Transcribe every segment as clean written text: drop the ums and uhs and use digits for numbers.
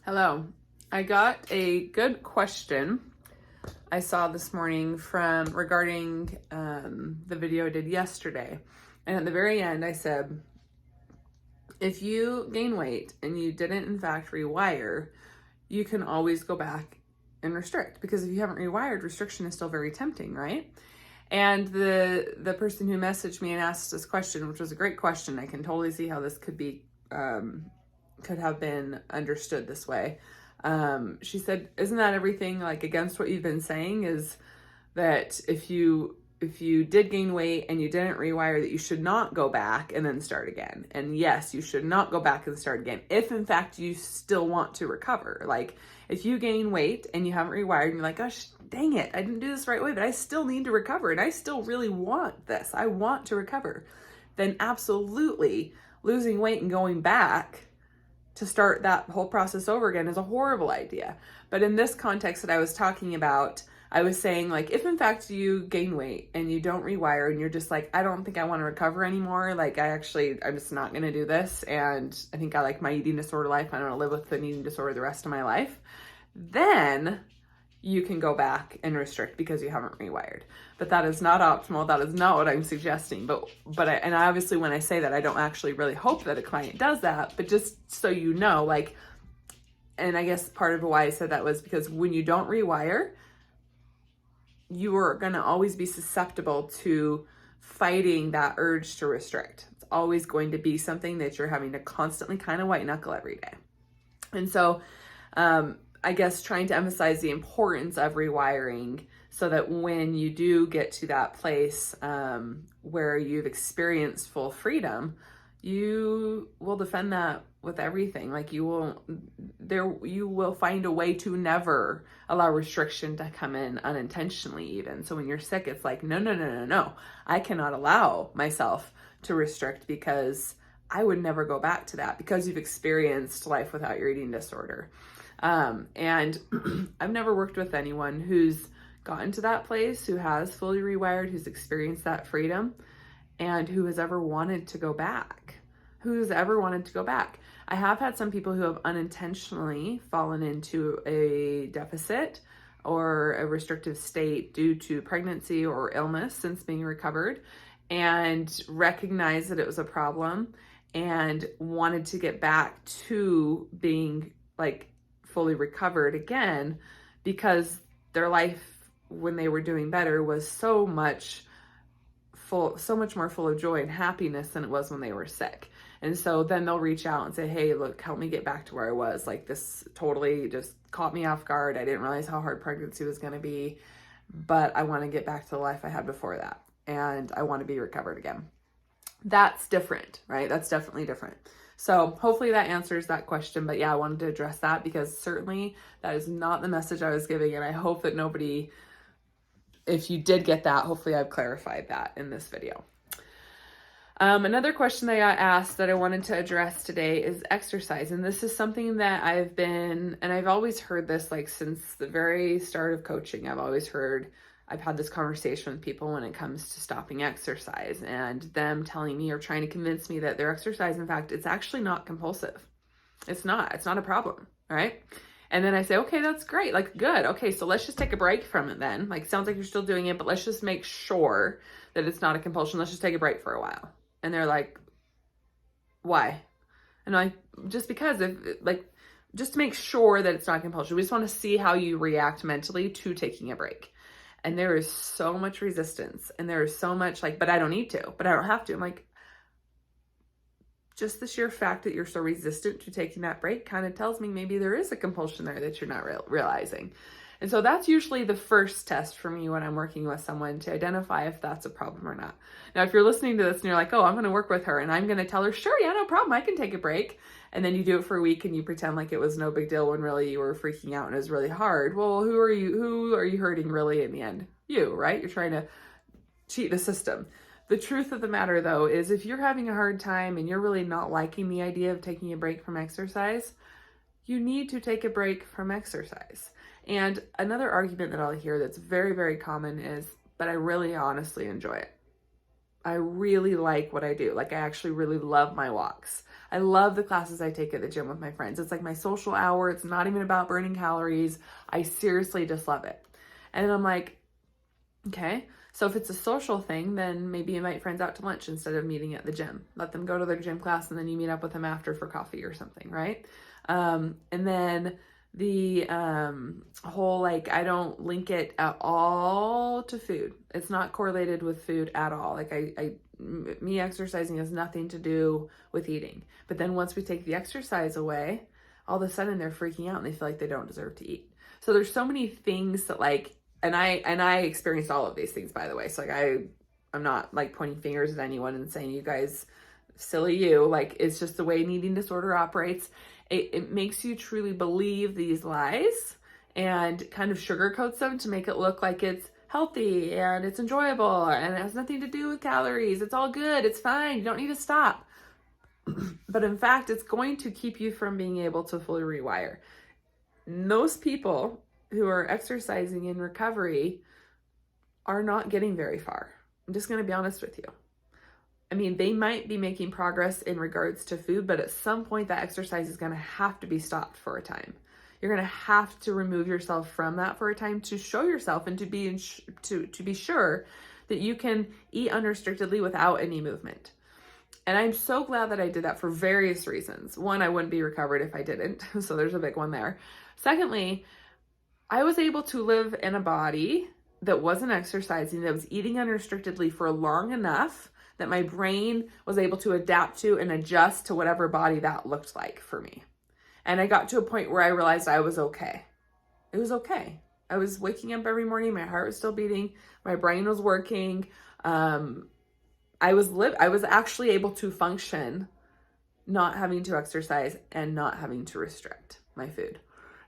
Hello. I got a good question I saw this morning from regarding the video I did yesterday. And at the very end, I said, if you gain weight and you didn't in fact rewire, you can always go back and restrict, because if you haven't rewired, restriction is still very tempting, right? And the person who messaged me and asked this question, which was a great question, I can totally see how this could be could have been understood this way. She said, isn't that everything like against what you've been saying, is that if you did gain weight and you didn't rewire, that you should not go back and then start again. And yes, you should not go back and start again if in fact you still want to recover. Like if you gain weight and you haven't rewired and you're like, gosh, dang it, I didn't do this the right way, but I still need to recover and I still really want this, I want to recover, then absolutely losing weight and going back to start that whole process over again is a horrible idea. But in this context that I was talking about, I was saying, like, if in fact you gain weight and you don't rewire and you're just like, I don't think I want to recover anymore, like I'm just not going to do this, and I think I like my eating disorder life, I don't want to live with an eating disorder the rest of my life, then you can go back and restrict because you haven't rewired. But that is not optimal. That is not what I'm suggesting. But I obviously, when I say that, I don't actually really hope that a client does that, but just so you know, like, and I guess part of why I said that was because when you don't rewire, you are going to always be susceptible to fighting that urge to restrict. It's always going to be something that you're having to constantly kind of white knuckle every day. And so, I guess trying to emphasize the importance of rewiring so that when you do get to that place where you've experienced full freedom, you will defend that with everything. Like you will find a way to never allow restriction to come in unintentionally even. So when you're sick, it's like, no. I cannot allow myself to restrict because I would never go back to that, because you've experienced life without your eating disorder. And I've never worked with anyone who's gotten to that place, who has fully rewired, who's experienced that freedom, and who has ever wanted to go back. I have had some people who have unintentionally fallen into a deficit or a restrictive state due to pregnancy or illness since being recovered, and recognized that it was a problem and wanted to get back to being like fully recovered again, because their life when they were doing better was so much more full of joy and happiness than it was when they were sick. And so then they'll reach out and say, hey, look, help me get back to where I was. Like this totally just caught me off guard. I didn't realize how hard pregnancy was going to be, but I want to get back to the life I had before that. And I want to be recovered again. That's different, right? That's definitely different. So hopefully that answers that question. But yeah, I wanted to address that because certainly that is not the message I was giving. And I hope that nobody, if you did get that, hopefully I've clarified that in this video. Another question I got asked that I wanted to address today is exercise. And this is something that I've always heard this, like since the very start of coaching, I've had this conversation with people when it comes to stopping exercise and them telling me or trying to convince me that their exercise, in fact, it's actually not compulsive. It's not a problem, right? And then I say, okay, that's great. Like, good. Okay, so let's just take a break from it then. Like, sounds like you're still doing it, but let's just make sure that it's not a compulsion. Let's just take a break for a while. And they're like, why? And I'm like, just because just to make sure that it's not compulsion. We just want to see how you react mentally to taking a break. And there is so much resistance, and there is so much like, but I don't need to, but I don't have to. I'm like, just the sheer fact that you're so resistant to taking that break kind of tells me maybe there is a compulsion there that you're not realizing. And so that's usually the first test for me when I'm working with someone to identify if that's a problem or not. Now, if you're listening to this and you're like, oh, I'm going to work with her and I'm going to tell her, sure, yeah, no problem, I can take a break. And then you do it for a week and you pretend like it was no big deal when really you were freaking out and it was really hard. Well, who are you hurting really in the end? You, right? You're trying to cheat the system. The truth of the matter, though, is if you're having a hard time and you're really not liking the idea of taking a break from exercise, you need to take a break from exercise. And another argument that I'll hear that's very, very common is, but I really honestly enjoy it. I really like what I do. Like, I actually really love my walks. I love the classes I take at the gym with my friends. It's like my social hour. It's not even about burning calories. I seriously just love it. And I'm like, okay, so if it's a social thing, then maybe invite friends out to lunch instead of meeting at the gym. Let them go to their gym class and then you meet up with them after for coffee or something, right? And then the whole, like, I don't link it at all to food. It's not correlated with food at all. Like, me exercising has nothing to do with eating. But then once we take the exercise away, all of a sudden they're freaking out and they feel like they don't deserve to eat. So there's so many things that, like, and I experienced all of these things, by the way. So, like, I'm not like pointing fingers at anyone and saying, you guys, silly you. Like, it's just the way an eating disorder operates. It makes you truly believe these lies and kind of sugarcoats them to make it look like it's healthy and it's enjoyable and it has nothing to do with calories. It's all good. It's fine. You don't need to stop. But in fact, it's going to keep you from being able to fully rewire. Most people who are exercising in recovery are not getting very far. I'm just going to be honest with you. I mean, they might be making progress in regards to food, but at some point that exercise is going to have to be stopped for a time. You're going to have to remove yourself from that for a time to show yourself and to be sure that you can eat unrestrictedly without any movement. And I'm so glad that I did that for various reasons. One, I wouldn't be recovered if I didn't. So there's a big one there. Secondly, I was able to live in a body that wasn't exercising, that was eating unrestrictedly for long enough that my brain was able to adapt to and adjust to whatever body that looked like for me. And I got to a point where I realized I was okay. It was okay. I was waking up every morning. My heart was still beating. My brain was working. I was actually able to function not having to exercise and not having to restrict my food.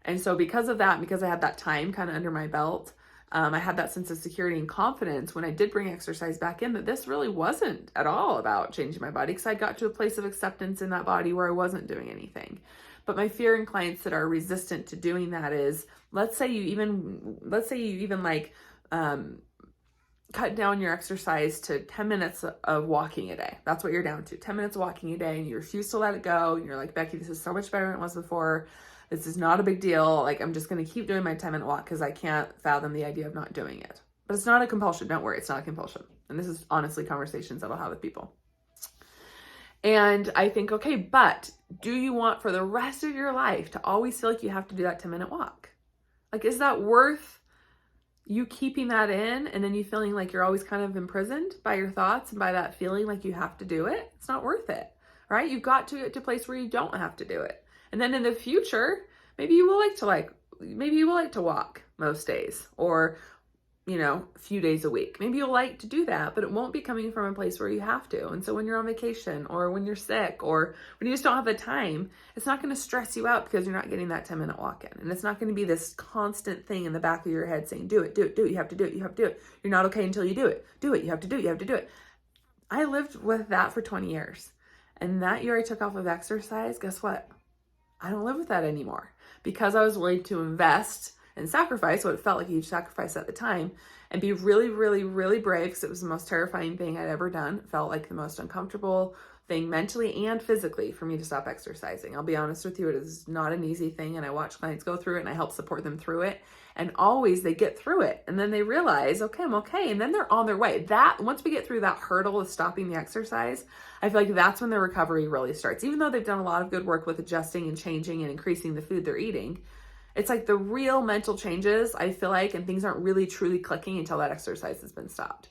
And so because of that, because I had that time kind of under my belt, I had that sense of security and confidence when I did bring exercise back in, that this really wasn't at all about changing my body, because I got to a place of acceptance in that body where I wasn't doing anything. But my fear in clients that are resistant to doing that is, let's say you even like cut down your exercise to 10 minutes of walking a day. That's what you're down to, 10 minutes of walking a day, and you refuse to let it go. And you're like, Becky, this is so much better than it was before. This is not a big deal. Like, I'm just going to keep doing my 10-minute walk because I can't fathom the idea of not doing it. But it's not a compulsion. Don't worry. It's not a compulsion. And this is honestly conversations that I'll have with people. And I think, okay, but do you want for the rest of your life to always feel like you have to do that 10-minute walk? Like, is that worth you keeping that in and then you feeling like you're always kind of imprisoned by your thoughts and by that feeling like you have to do it? It's not worth it, right? You've got to get to a place where you don't have to do it. And then in the future, maybe you will like to walk most days, or, a few days a week. Maybe you'll like to do that, but it won't be coming from a place where you have to. And so when you're on vacation or when you're sick or when you just don't have the time, it's not going to stress you out because you're not getting that 10-minute walk in. And it's not going to be this constant thing in the back of your head saying, do it, you have to do it, you have to do it. You're not okay until you do it. Do it, you have to do it, you have to do it. I lived with that for 20 years. And that year I took off of exercise, guess what? I don't live with that anymore, because I was willing to invest and sacrifice what it felt like a huge sacrifice at the time, and be really, really, really brave, because it was the most terrifying thing I'd ever done. It felt like the most uncomfortable thing mentally and physically for me to stop exercising. I'll be honest with you, it is not an easy thing, and I watch clients go through it and I help support them through it. And always they get through it and then they realize, okay, I'm okay. And then they're on their way. That once we get through that hurdle of stopping the exercise, I feel like that's when the recovery really starts. Even though they've done a lot of good work with adjusting and changing and increasing the food they're eating, it's like the real mental changes, I feel like, and things aren't really truly clicking until that exercise has been stopped.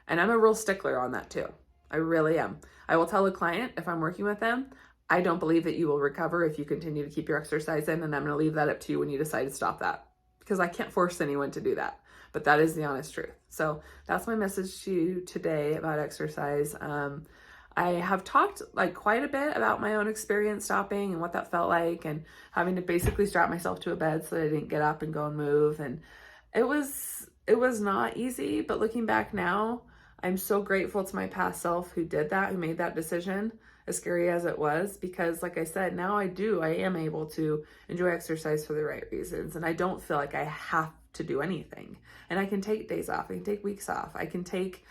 And I'm a real stickler on that too. I really am. I will tell a client, if I'm working with them, I don't believe that you will recover if you continue to keep your exercise in, and I'm going to leave that up to you when you decide to stop that, because I can't force anyone to do that. But that is the honest truth. So that's my message to you today about exercise. I have talked quite a bit about my own experience stopping and what that felt like, and having to basically strap myself to a bed so that I didn't get up and go and move. And it was not easy, but looking back now, I'm so grateful to my past self who did that, who made that decision, as scary as it was, because like I said, now I am able to enjoy exercise for the right reasons. And I don't feel like I have to do anything, and I can take days off. I can take weeks off. I can take,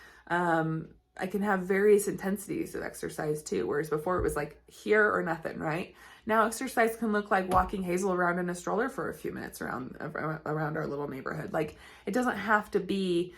I can have various intensities of exercise too, whereas before it was like here or nothing, right? Now exercise can look like walking Hazel around in a stroller for a few minutes around our little neighborhood. Like, it doesn't have to be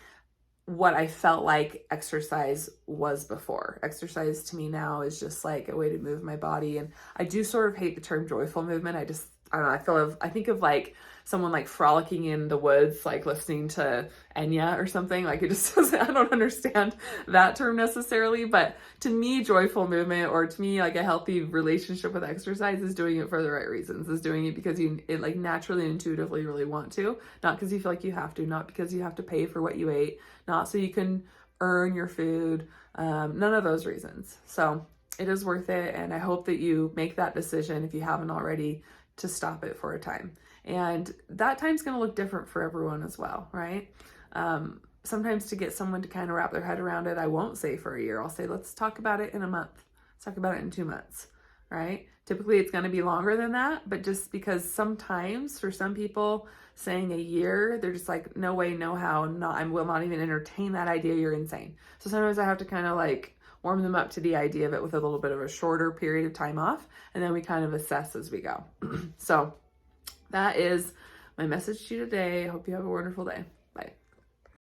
what I felt like exercise was before. Exercise to me now is just like a way to move my body. And I do sort of hate the term joyful movement. I don't know, I think of like someone like frolicking in the woods, like listening to Enya or something. Like, it just doesn't, I don't understand that term necessarily, but to me, joyful movement, or to me, like a healthy relationship with exercise, is doing it for the right reasons, is doing it because it like naturally and intuitively really want to, not because you feel like you have to, not because you have to pay for what you ate, not so you can earn your food, none of those reasons. So it is worth it. And I hope that you make that decision, if you haven't already, to stop it for a time. And that time's going to look different for everyone as well, right? Sometimes to get someone to kind of wrap their head around it, I won't say for a year. I'll say, let's talk about it in a month. Let's talk about it in 2 months, right? Typically it's going to be longer than that, but just because sometimes for some people saying a year, they're just like, no way, no how, I will not even entertain that idea. You're insane. So sometimes I have to kind of like warm them up to the idea of it with a little bit of a shorter period of time off. And then we kind of assess as we go. So that is my message to you today. I hope you have a wonderful day.